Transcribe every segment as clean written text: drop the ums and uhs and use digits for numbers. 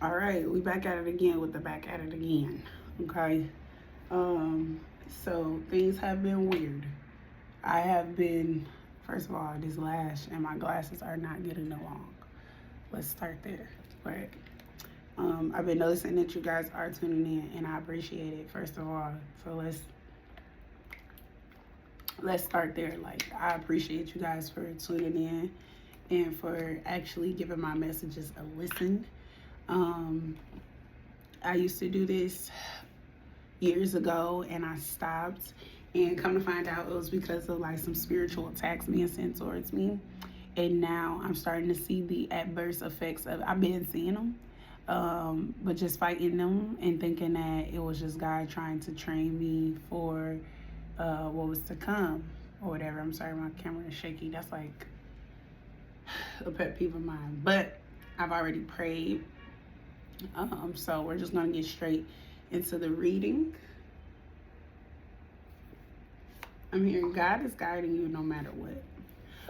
All right, we back at it again with the back at it again. Okay. So things have been weird. I have been, first of all, this lash and my glasses are not getting along. Let's start there. Right. I've been noticing that you guys are tuning in, and I appreciate it. First of all, so let's start there. Like, I appreciate you guys for tuning in and for actually giving my messages a listen. Um, I used to do this years ago and I stopped, and come to find out it was because of like some spiritual attacks being sent towards me. And now I'm starting to see the adverse effects of, I've been seeing them, but just fighting them and thinking that it was just God trying to train me for what was to come or whatever. I'm sorry, my camera is shaky. That's like a pet peeve of mine. But I've already prayed. So we're just going to get straight into the reading. I'm hearing God is guiding you no matter what.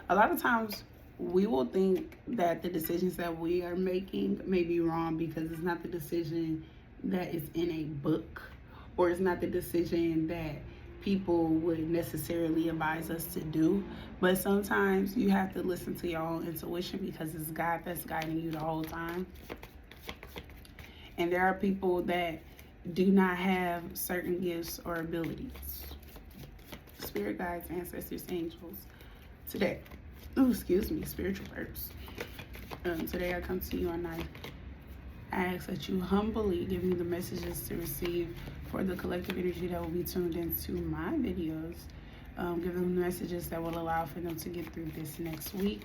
A lot of times we will think that the decisions that we are making may be wrong because it's not the decision that is in a book, or it's not the decision that people would necessarily advise us to do. But sometimes you have to listen to your own intuition because it's God that's guiding you the whole time. And there are people that do not have certain gifts or abilities. Spirit guides, ancestors, angels. Today, spiritual verbs. Today I come to you and I ask that you humbly give me the messages to receive for the collective energy that will be tuned into my videos. Give them the messages that will allow for them to get through this next week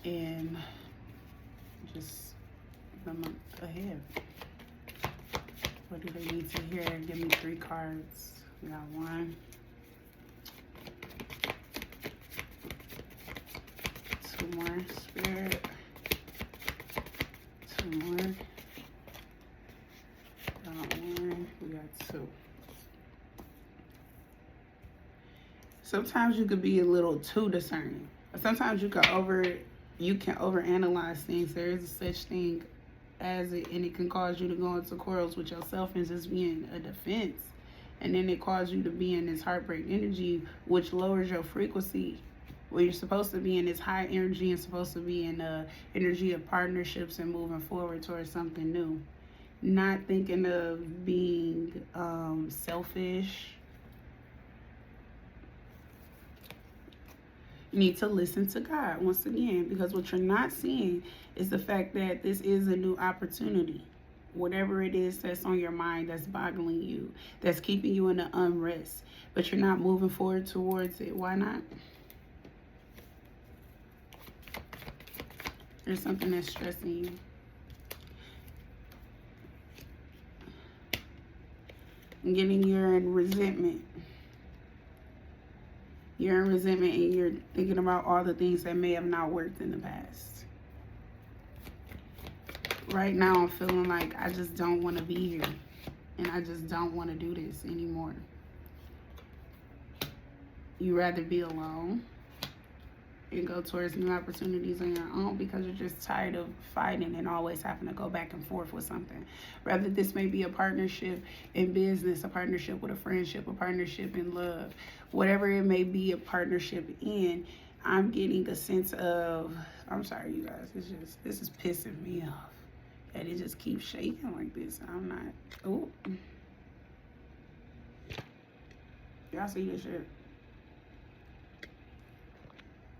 and just the month ahead. What do they need to hear? Give me 3 cards. We got 1, 2 more. Spirit. 2 more. Got 1. We got 2. Sometimes you could be a little too discerning. Sometimes you can overanalyze things. There is such thing as it, and it can cause you to go into quarrels with yourself and just be in a defense, and then it causes you to be in this heartbreak energy, which lowers your frequency where you're supposed to be in this high energy and supposed to be in the energy of partnerships and moving forward towards something new, not thinking of being selfish. You need to listen to God once again, because what you're not seeing is the fact that this is a new opportunity. Whatever it is that's on your mind, that's boggling you, that's keeping you in the unrest, but you're not moving forward towards it. Why not? There's something that's stressing you. You're in resentment. You're in resentment and you're thinking about all the things that may have not worked in the past. Right now I'm feeling like I just don't want to be here. And I just don't want to do this anymore. You rather be alone and go towards new opportunities on your own because you're just tired of fighting and always having to go back and forth with something. Rather, this may be a partnership in business, a partnership with a friendship, a partnership in love, whatever it may be a partnership in. I'm getting a sense of, I'm sorry you guys, this is pissing me off. And it just keeps shaking like this. I'm not, oh. Y'all see this shit?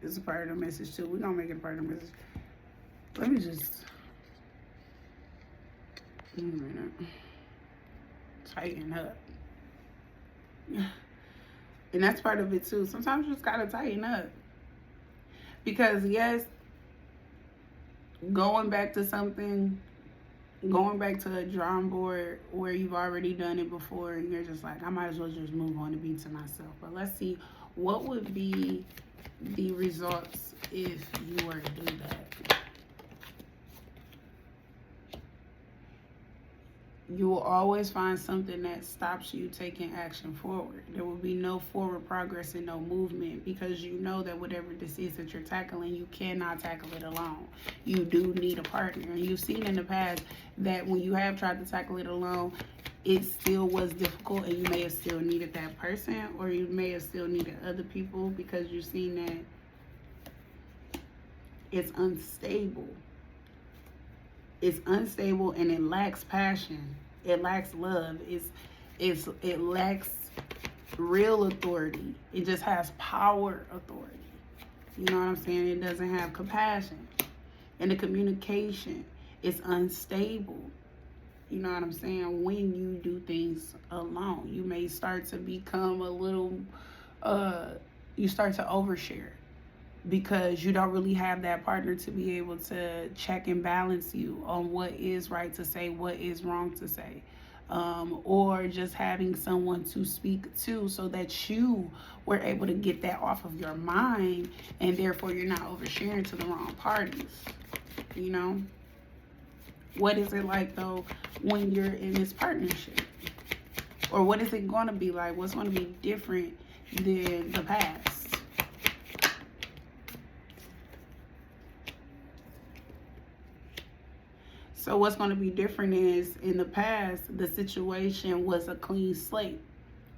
It's a part of the message too. We're gonna make it a part of the message. Let me just tighten up. And that's part of it too. Sometimes you just gotta tighten up. Because yes, going back to something, going back to a drawing board where you've already done it before and you're just like, I might as well just move on and be to myself. But let's see, what would be the results if you were to do that? you will always find something that stops you taking action forward. There will be no forward progress and no movement, because you know that whatever this is that you're tackling, you cannot tackle it alone. You do need a partner. And you've seen in the past that when you have tried to tackle it alone, it still was difficult, and you may have still needed that person, or you may have still needed other people, because you've seen that it's unstable. It's unstable, and it lacks passion. It lacks love. It lacks real authority. It just has power authority. You know what I'm saying? It doesn't have compassion. And the communication is unstable. You know what I'm saying? When you do things alone, you may start to become a little, you start to overshare, because you don't really have that partner to be able to check and balance you on what is right to say, what is wrong to say, or just having someone to speak to, so that you were able to get that off of your mind, and therefore you're not oversharing to the wrong parties. You know, what is it like though when you're in this partnership? Or what is it going to be like? What's going to be different than the past? So what's going to be different is, in the past, the situation was a clean slate.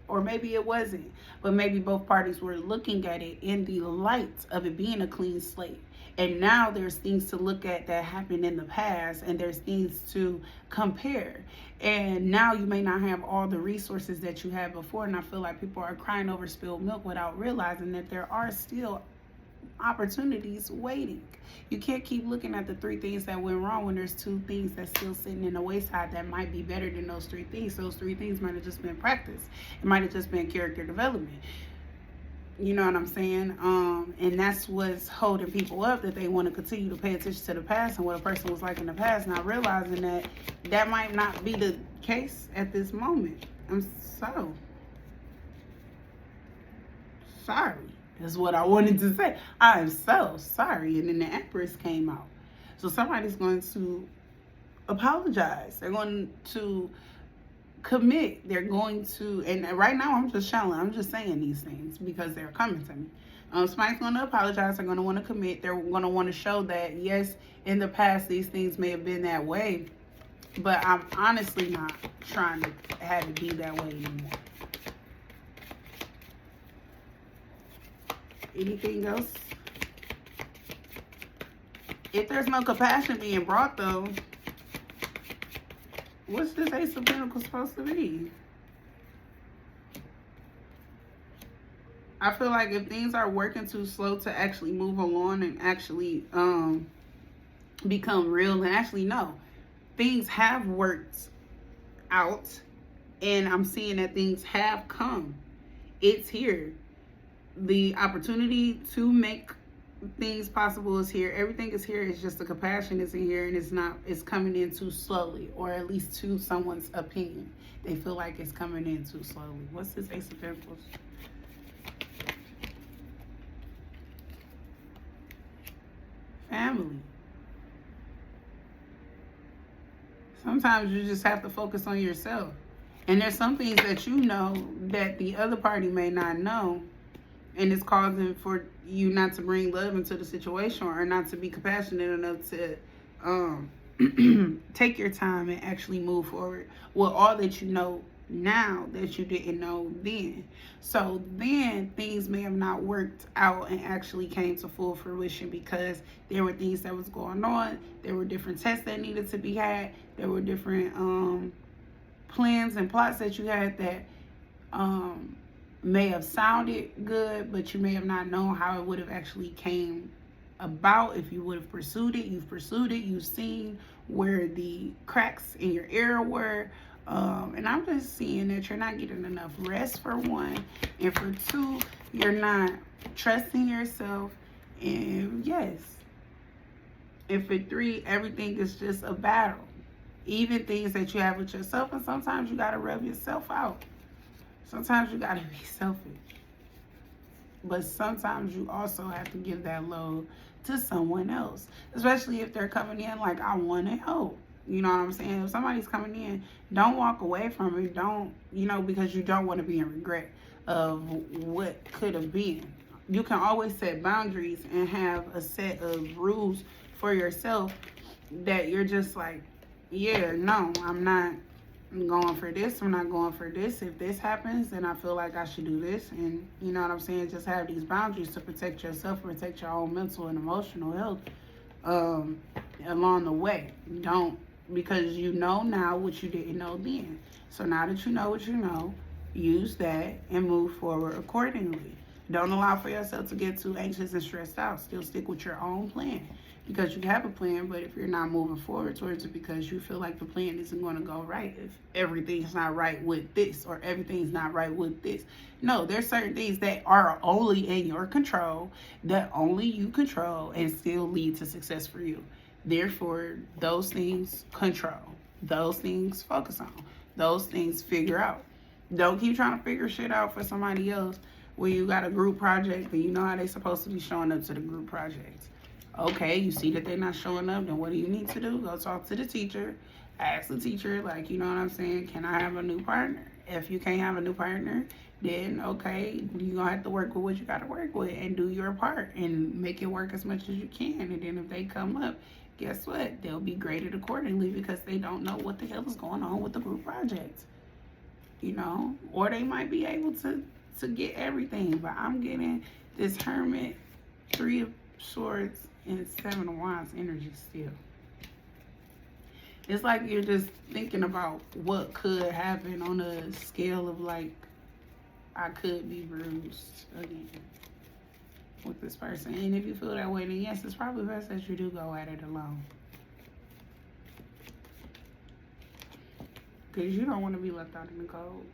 Or maybe it wasn't. But maybe both parties were looking at it in the light of it being a clean slate. And now there's things to look at that happened in the past, and there's things to compare. And now you may not have all the resources that you had before. And I feel like people are crying over spilled milk without realizing that there are still opportunities waiting. You can't keep looking at the 3 things that went wrong when there's 2 things that's still sitting in the wayside that might be better than those 3 things. Those 3 things might have just been practice. It might have just been character development. You know what I'm saying? And that's what's holding people up, that they want to continue to pay attention to the past and what a person was like in the past, not realizing that that might not be the case at this moment. I'm so sorry. Is what I wanted to say. I am so sorry. And then the Empress came out. So somebody's going to apologize. They're going to commit. They're going to, and right now I'm just channeling. I'm just saying these things because they're coming to me. Somebody's going to apologize. They're going to want to commit. They're going to want to show that, yes, in the past these things may have been that way, but I'm honestly not trying to have it be that way anymore. Anything else? If there's no compassion being brought, though, what's this Ace of Pentacles supposed to be? I feel like if things are working too slow to actually move along and actually become real, and actually no, things have worked out, and I'm seeing that things have come. It's here. The opportunity to make things possible is here. Everything is here. It's just the compassion isn't here, and it's coming in too slowly, or at least to someone's opinion. They feel like it's coming in too slowly. What's this Ace of Pentacles? Family. Sometimes you just have to focus on yourself. And there's some things that you know that the other party may not know, and it's causing for you not to bring love into the situation, or not to be compassionate enough to take your time and actually move forward with all that you know now that you didn't know then. So then things may have not worked out and actually came to full fruition because there were things that was going on. There were different tests that needed to be had. There were different plans and plots that you had that may have sounded good, but you may have not known how it would have actually came about if you would have pursued it. You've pursued it. You've seen where the cracks in your area were. And I'm just seeing that you're not getting enough rest, for one. And for two, you're not trusting yourself. And yes. And for three, everything is just a battle. Even things that you have with yourself. And sometimes you got to rub yourself out. Sometimes you got to be selfish. But sometimes you also have to give that load to someone else. Especially if they're coming in like, I want to help. You know what I'm saying? If somebody's coming in, don't walk away from it. Don't, because you don't want to be in regret of what could have been. You can always set boundaries and have a set of rules for yourself that you're just like, yeah, no, I'm not going for this. I'm not going for this. If this happens, then I feel like I should do this. And you know what I'm saying? Just have these boundaries to protect yourself, protect your own mental and emotional health along the way. Don't, because you know now what you didn't know then. So now that you know what you know, use that and move forward accordingly. Don't allow for yourself to get too anxious and stressed out. Still stick with your own plan, because you have a plan, but if you're not moving forward towards it because you feel like the plan isn't going to go right, if everything's not right with this or everything's not right with this. No, there's certain things that are only in your control, that only you control, and still lead to success for you. Therefore, those things control. Those things focus on. Those things figure out. Don't keep trying to figure shit out for somebody else when you got a group project and you know how they're supposed to be showing up to the group projects. Okay, you see that they're not showing up, then what do you need to do? Go talk to the teacher. Ask the teacher, like, you know what I'm saying? Can I have a new partner? If you can't have a new partner, then okay, you're going to have to work with what you got to work with and do your part and make it work as much as you can. And then if they come up, guess what? They'll be graded accordingly because they don't know what the hell is going on with the group project. Or they might be able to get everything. But I'm getting this Hermit, 3 of Swords, and 7 of Wands energy still. It's like you're just thinking about what could happen on a scale of like, I could be bruised again with this person. And if you feel that way, then yes, it's probably best that you do go at it alone. Because you don't want to be left out in the cold.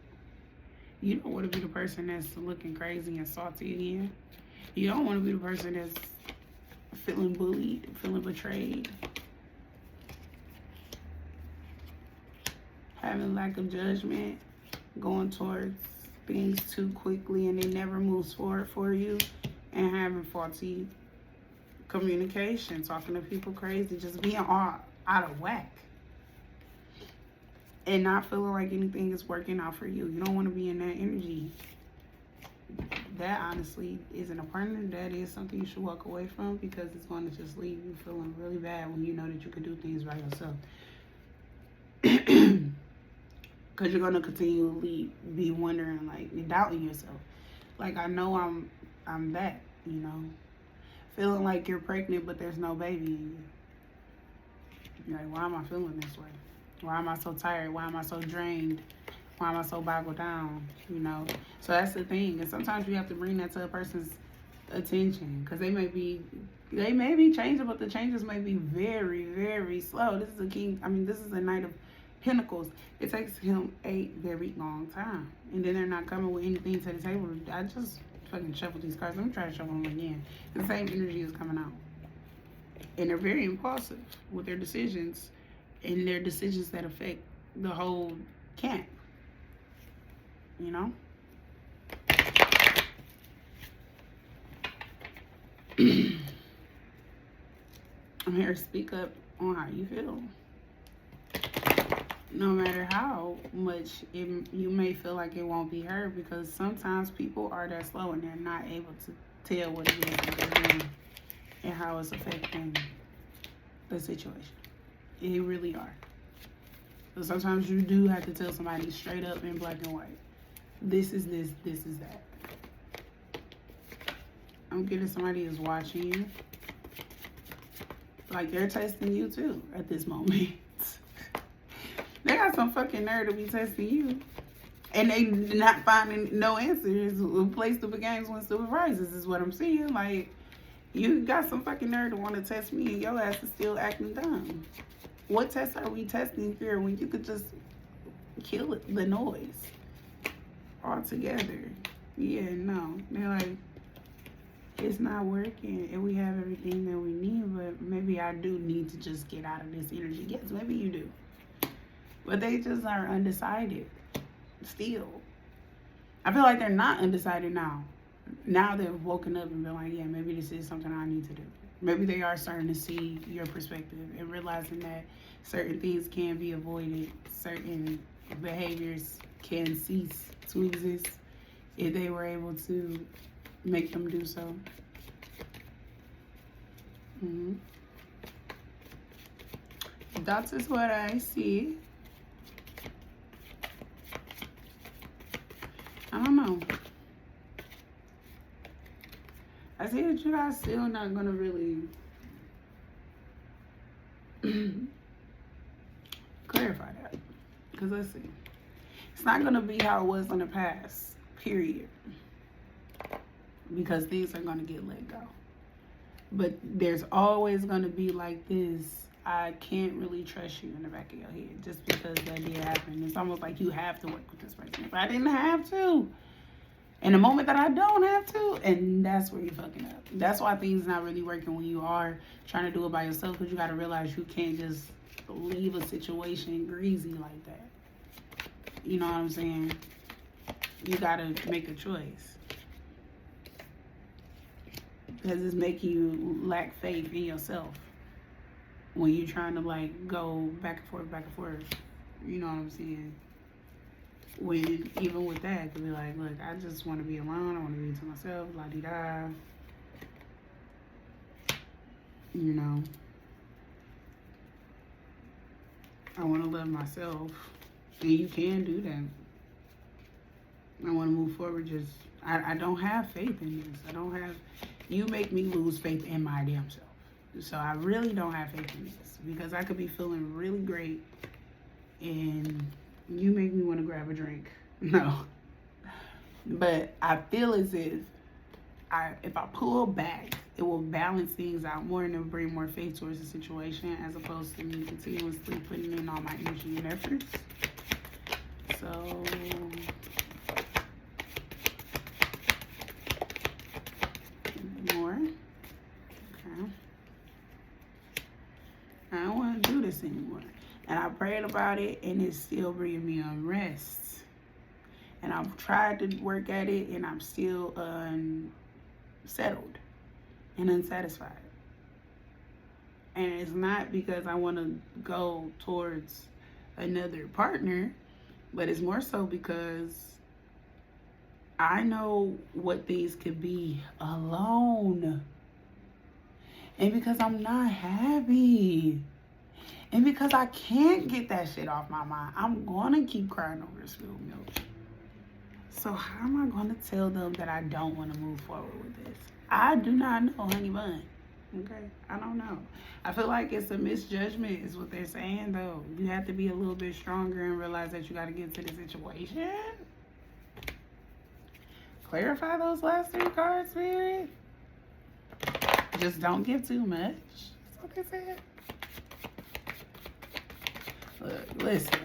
You don't want to be the person that's looking crazy and salty again. You don't want to be the person that's feeling bullied, feeling betrayed, having lack of judgment, going towards things too quickly and it never moves forward for you, and having faulty communication, talking to people crazy, just being all out of whack and not feeling like anything is working out for you. You don't want to be in that energy. That honestly isn't a partner. That is something you should walk away from, because it's going to just leave you feeling really bad when you know that you can do things by yourself. Because you're going to continually be wondering, like, doubting yourself. Like, I know I'm that, feeling like you're pregnant but there's no baby in you. Like, why am I feeling this way? Why am I so tired? Why am I so drained? Why am I so boggled down? So that's the thing. And sometimes you have to bring that to a person's attention, because they may be changing, but the changes may be very, very slow. This is this is a Knight of Pentacles. It takes him a very long time, and then they're not coming with anything to the table. I just fucking shuffled these cards. Let me try to shuffle them again. The same energy is coming out, and they're very impulsive with their decisions, and their decisions that affect the whole camp. I'm here to speak up on how you feel. No matter how much you may feel like it won't be heard, because sometimes people are that slow and they're not able to tell what it is that they're doing and how it's affecting the situation. They really are. So sometimes you do have to tell somebody straight up in black and white. This is this, this is that. I'm getting somebody is watching you. Like, they're testing you too at this moment. They got some fucking nerve to be testing you. And they not finding no answers. Play stupid games, win stupid prizes is what I'm seeing. Like, you got some fucking nerve to want to test me and your ass is still acting dumb. What test are we testing here when you could just kill the noise altogether? Yeah, no. They're like, it's not working and we have everything that we need, but maybe I do need to just get out of this energy. Yes, maybe you do. But they just are undecided still. I feel like they're not undecided now. Now they've woken up and been like, yeah, maybe this is something I need to do. Maybe they are starting to see your perspective and realizing that certain things can be avoided, certain behaviors can cease to exist if they were able to make them do so. That is what I see. I don't know. I see that you guys still not gonna really clarify that. Because let's see. It's not gonna be how it was in the past, period. Because things are gonna get let go. But there's always gonna be like this, I can't really trust you in the back of your head just because that did happen. It's almost like you have to work with this person. If I didn't have to, in the moment that I don't have to, and that's where you're fucking up. That's why things not really working when you are trying to do it by yourself, because you got to realize you can't just leave a situation greasy like that. You know what I'm saying? You got to make a choice. Because it's making you lack faith in yourself when you're trying to like go back and forth. You know what I'm saying? When even with that, it could be like, look, I just want to be alone. I want to be to myself, la di da. You know, I want to love myself, and you can do that. I want to move forward. Just I don't have faith in this. I don't have. You make me lose faith in my damn self. So I really don't have faith in this because I could be feeling really great, and you make me want to grab a drink. No. But I feel as if I pull back, it will balance things out more and it will bring more faith towards the situation as opposed to me continuously putting in all my energy and efforts. So more. Okay. I don't want to do this anymore. And I prayed about it, and it's still bringing me unrest. And I've tried to work at it, and I'm still unsettled and unsatisfied. And it's not because I want to go towards another partner, but it's more so because I know what things could be alone. And because I'm not happy. And because I can't get that shit off my mind, I'm going to keep crying over spilled milk. So how am I going to tell them that I don't want to move forward with this? I do not know, honey bun. Okay? I don't know. I feel like it's a misjudgment is what they're saying, though. You have to be a little bit stronger and realize that you got to get into the situation. Clarify those last 3 cards, Spirit. Just don't give too much. That's what they said. Look, listen,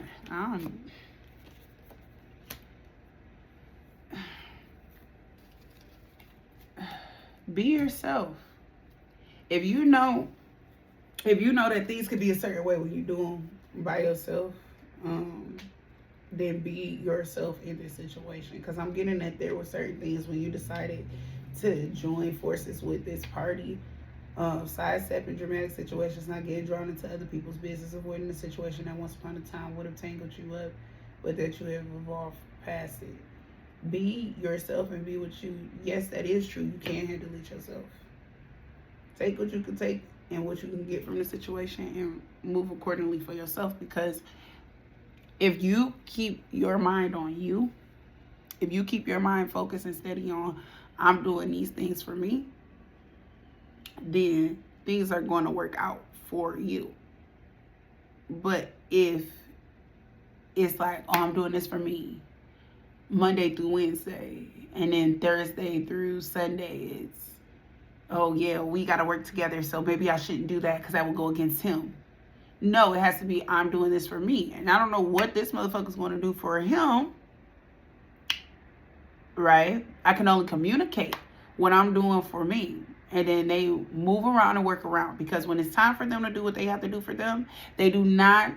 be yourself. If you know that things could be a certain way when you do them by yourself, then be yourself in this situation. Because I'm getting that there were certain things when you decided to join forces with this party, sidestepping dramatic situations, not getting drawn into other people's business, avoiding a situation that once upon a time would have tangled you up, but that you have evolved past it. Be yourself and be what you, yes, that is true. You can't handle it yourself. Take what you can take and what you can get from the situation and move accordingly for yourself, because if you keep your mind on you, if you keep your mind focused and steady on, I'm doing these things for me, then things are going to work out for you. But if it's like, oh, I'm doing this for me Monday through Wednesday, and then Thursday through Sunday, it's, oh yeah, we got to work together, so maybe I shouldn't do that because that will go against him. No, it has to be, I'm doing this for me. And I don't know what this motherfucker's going to do for him, right? I can only communicate what I'm doing for me. And then they move around and work around. Because when it's time for them to do what they have to do for them, they do not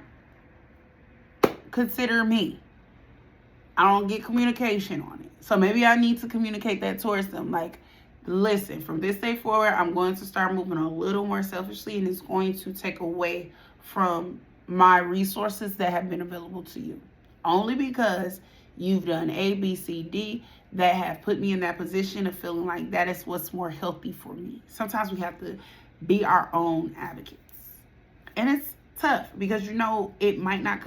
consider me. I don't get communication on it. So maybe I need to communicate that towards them. Like, listen, from this day forward, I'm going to start moving a little more selfishly, and it's going to take away from my resources that have been available to you. Only because you've done A, B, C, D that have put me in that position of feeling like that is what's more healthy for me. Sometimes we have to be our own advocates. And it's tough because it might not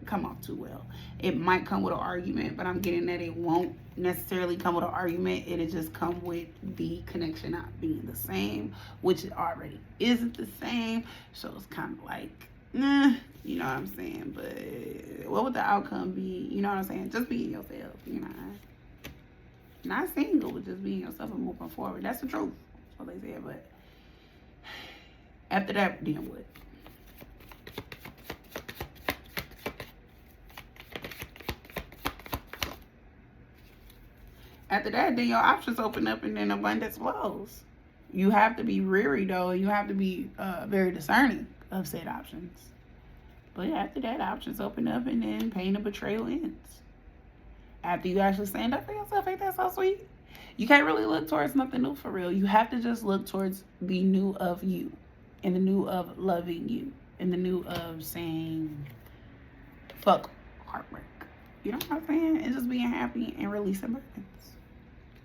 come off too well. It might come with an argument, but I'm getting that it won't necessarily come with an argument. It'll just come with the connection not being the same, which it already isn't the same. So it's kind of like, nah, you know what I'm saying? But what would the outcome be? You know what I'm saying? Just being yourself, Not single, but just being yourself and moving forward. That's the truth. That's what they said, but after that, then what? After that, then your options open up and then abundance flows. You have to be weary, though. You have to be very discerning of said options. But after that, options open up and then pain and betrayal ends. After you actually stand up for yourself, ain't that so sweet? You can't really look towards nothing new for real. You have to just look towards the new of you. And the new of loving you. And the new of saying, fuck heartbreak. You know what I'm saying? And just being happy and releasing burdens.